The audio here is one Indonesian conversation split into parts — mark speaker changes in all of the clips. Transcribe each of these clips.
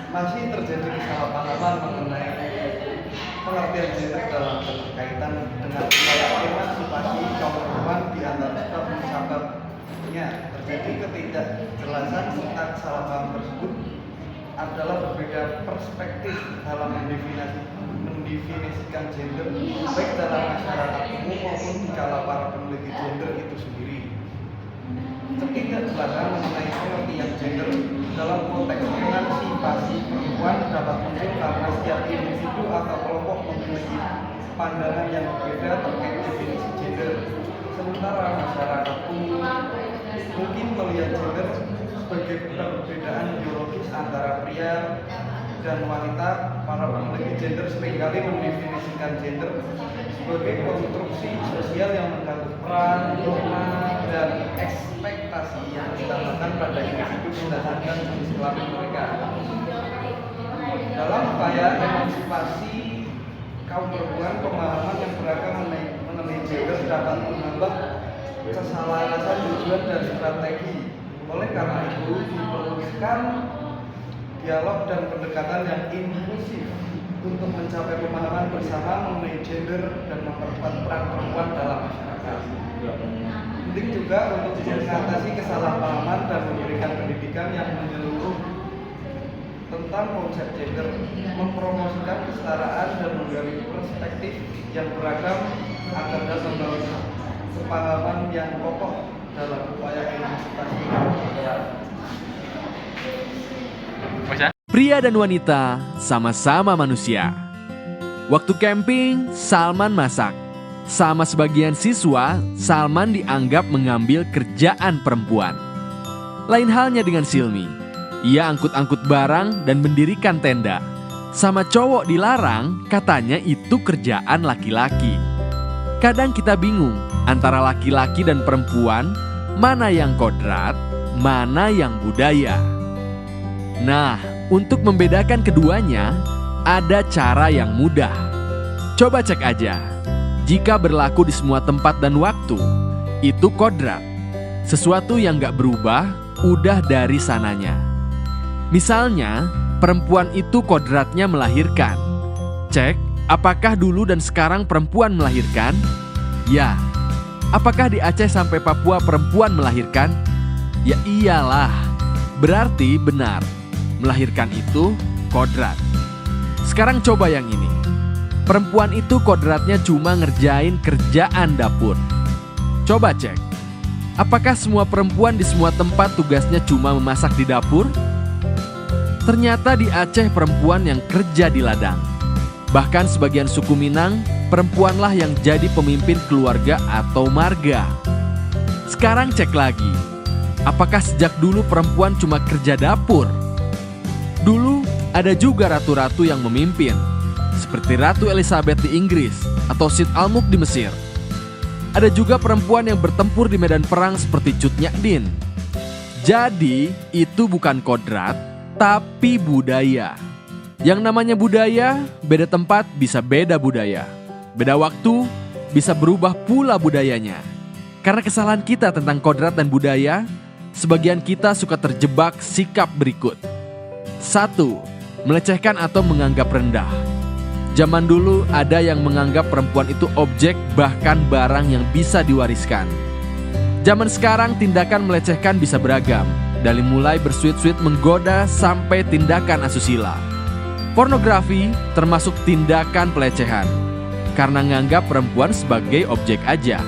Speaker 1: masih terjadi kesalahpahaman mengenai pengertian gender dalam berkaitan dengan upaya emansipasi kaum perempuan di antara sebab-sebabnya terjadi ketidakjelasan serta kesalahpahaman tersebut adalah berbeda perspektif dalam mendefinisikan gender baik dalam masyarakat umum maupun di kalangan para peneliti gender itu sendiri. Ketidakjelasan mengenai pengertian gender dalam konteks emansipasi perempuan dapat muncul karena setiap individu atau kelompok memiliki pandangan yang berbeda terkait definisi gender. Sementara masyarakat umum mungkin melihat gender sebagai perbedaan biologis antara pria dan wanita. Para peneliti gender seringkali mendefinisikan gender sebagai konstruksi sosial yang mencakup peran, norma, dan ekspektasi yang ditanamkan pada individu berdasarkan jenis kelamin mereka. Dalam upaya emansipasi kaum perempuan, pemahaman yang beragam mengenai gender dapat menambah keselarasan tujuan dan strategi. Oleh karena itu, diperlukan dialog dan pendekatan yang inklusif untuk mencapai pemahaman bersama mengenai gender dan memperkuat peran perempuan dalam masyarakat. Penting juga untuk mengatasi kesalahpahaman dan memberikan pendidikan yang menyeluruh tentang konsep gender, mempromosikan kesetaraan dan menggali perspektif yang beragam agar dapat membangun kepahaman yang kokoh dalam upaya emansipasi perempuan.
Speaker 2: Pria dan wanita sama-sama manusia. Waktu camping, Salman masak. Sama sebagian siswa, Salman dianggap mengambil kerjaan perempuan. Lain halnya dengan Silmi. Ia angkut-angkut barang dan mendirikan tenda. Sama cowok dilarang, katanya itu kerjaan laki-laki. Kadang kita bingung antara laki-laki dan perempuan, mana yang kodrat, mana yang budaya. Nah, untuk membedakan keduanya, ada cara yang mudah. Coba cek aja. Jika berlaku di semua tempat dan waktu, itu kodrat. Sesuatu yang gak berubah, udah dari sananya. Misalnya, perempuan itu kodratnya melahirkan. Cek, apakah dulu dan sekarang perempuan melahirkan? Ya. Apakah di Aceh sampai Papua perempuan melahirkan? Ya iyalah. Berarti benar. Melahirkan itu kodrat. Sekarang coba yang ini. Perempuan itu kodratnya cuma ngerjain kerjaan dapur. Coba cek. Apakah semua perempuan di semua tempat tugasnya cuma memasak di dapur? Ternyata di Aceh perempuan yang kerja di ladang. Bahkan sebagian suku Minang, perempuanlah yang jadi pemimpin keluarga atau marga. Sekarang cek lagi. Apakah sejak dulu perempuan cuma kerja dapur? Dulu ada juga ratu-ratu yang memimpin, seperti Ratu Elizabeth di Inggris atau Sid Al-Mulk di Mesir. Ada juga perempuan yang bertempur di medan perang seperti Cut Nyak Dien. Jadi itu bukan kodrat, tapi budaya. Yang namanya budaya, beda tempat bisa beda budaya. Beda waktu, bisa berubah pula budayanya. Karena kesalahan kita tentang kodrat dan budaya, sebagian kita suka terjebak sikap berikut. 1. Melecehkan atau menganggap rendah. Zaman dulu ada yang menganggap perempuan itu objek, bahkan barang yang bisa diwariskan. Zaman sekarang tindakan melecehkan bisa beragam, dari mulai bersuit-suit menggoda sampai tindakan asusila. Pornografi termasuk tindakan pelecehan, karena menganggap perempuan sebagai objek aja.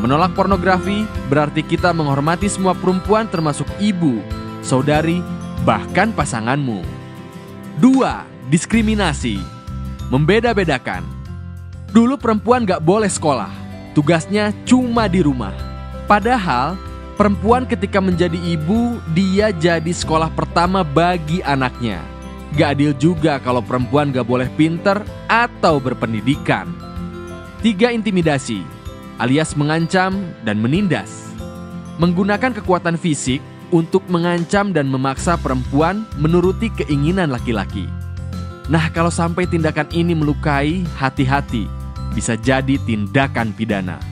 Speaker 2: Menolak pornografi berarti kita menghormati semua perempuan termasuk ibu, saudari, bahkan pasanganmu. 2. Diskriminasi. Membeda-bedakan. Dulu perempuan gak boleh sekolah. Tugasnya cuma di rumah. Padahal perempuan ketika menjadi ibu, dia jadi sekolah pertama bagi anaknya. Gak adil juga kalau perempuan gak boleh pinter atau berpendidikan. 3. Intimidasi, alias mengancam dan menindas. Menggunakan kekuatan fisik untuk mengancam dan memaksa perempuan menuruti keinginan laki-laki. Nah, kalau sampai tindakan ini melukai, hati-hati, bisa jadi tindakan pidana.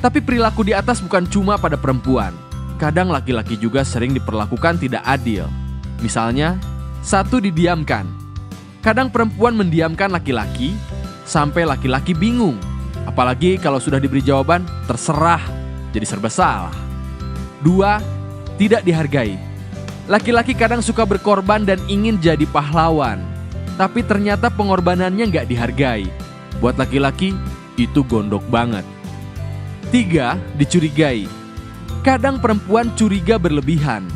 Speaker 2: Tapi perilaku di atas bukan cuma pada perempuan. Kadang laki-laki juga sering diperlakukan tidak adil. Misalnya, satu didiamkan. Kadang perempuan mendiamkan laki-laki sampai laki-laki bingung. Apalagi kalau sudah diberi jawaban, terserah, jadi serba salah. 2, tidak dihargai. Laki-laki kadang suka berkorban dan ingin jadi pahlawan. Tapi ternyata pengorbanannya nggak dihargai. Buat laki-laki, itu gondok banget. 3, dicurigai. Kadang perempuan curiga berlebihan.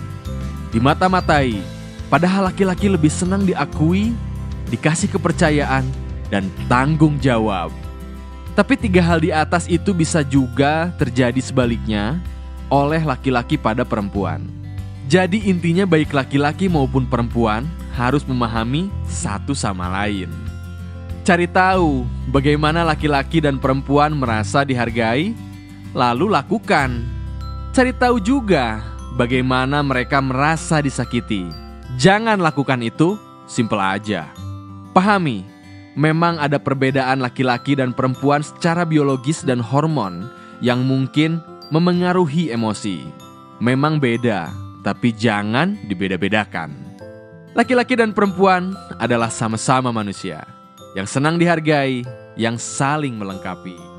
Speaker 2: Dimata-matai, padahal laki-laki lebih senang diakui, dikasih kepercayaan, dan tanggung jawab. Tapi 3 hal di atas itu bisa juga terjadi sebaliknya oleh laki-laki pada perempuan. Jadi intinya baik laki-laki maupun perempuan harus memahami satu sama lain. Cari tahu bagaimana laki-laki dan perempuan merasa dihargai, lalu lakukan. Cari tahu juga bagaimana mereka merasa disakiti. Jangan lakukan itu, simpel aja. Pahami, memang ada perbedaan laki-laki dan perempuan secara biologis dan hormon yang mungkin memengaruhi emosi. Memang beda, tapi jangan dibeda-bedakan. Laki-laki dan perempuan adalah sama-sama manusia yang senang dihargai, yang saling melengkapi.